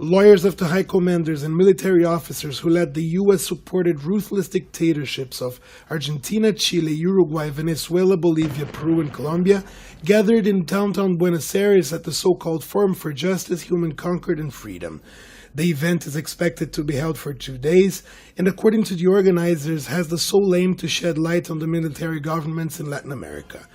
Lawyers of the high commanders and military officers who led the US-supported ruthless dictatorships of Argentina, Chile, Uruguay, Venezuela, Bolivia, Peru and Colombia gathered in downtown Buenos Aires at the so-called Forum for Justice, Concord and Freedom. The event is expected to be held for 2 days, and according to the organizers, has the sole aim to shed light on the military governments in Latin America.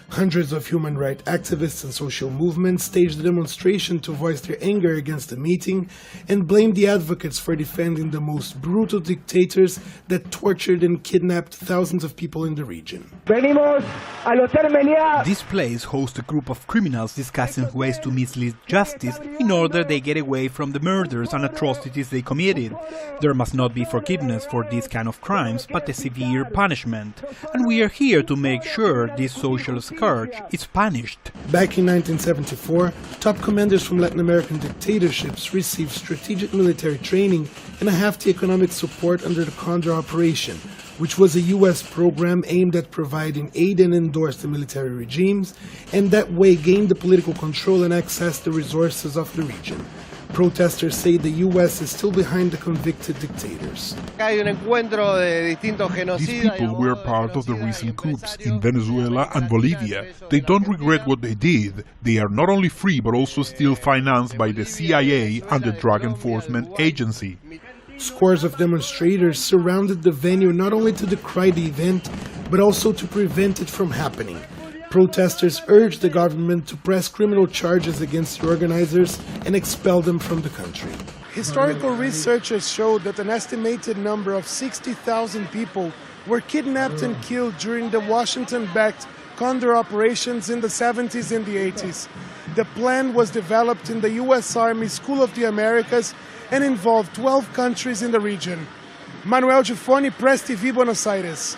Hundreds of human rights activists and social movements staged a demonstration to voice their anger against the meeting and blame the advocates for defending the most brutal dictators that tortured and kidnapped thousands of people in the region. This place hosts a group of criminals discussing ways to mislead justice in order they get away from the murders and atrocities they committed. There must not be forgiveness for these kind of crimes, but a severe punishment. And we are here to make sure this social scourge is punished. Back in 1974, top commanders from Latin American dictatorships received strategic military training and a hefty economic support under the Condor Operation, which was a US program aimed at providing aid and endorse the military regimes, and that way gain the political control and access the resources of the region. Protesters say the US is still behind the convicted dictators. These people were part of the recent coups in Venezuela and Bolivia. They don't regret what they did. They are not only free but also still financed by the CIA and the Drug Enforcement Agency. Scores of demonstrators surrounded the venue not only to decry the event, but also to prevent it from happening. Protesters urged the government to press criminal charges against the organizers and expel them from the country. Historical researchers showed that an estimated number of 60,000 people were kidnapped and killed during the Washington-backed Condor operations in the 70s and the 80s. The plan was developed in the US Army School of the Americas and involved 12 countries in the region. Manuel Gifone, Press TV, Buenos Aires.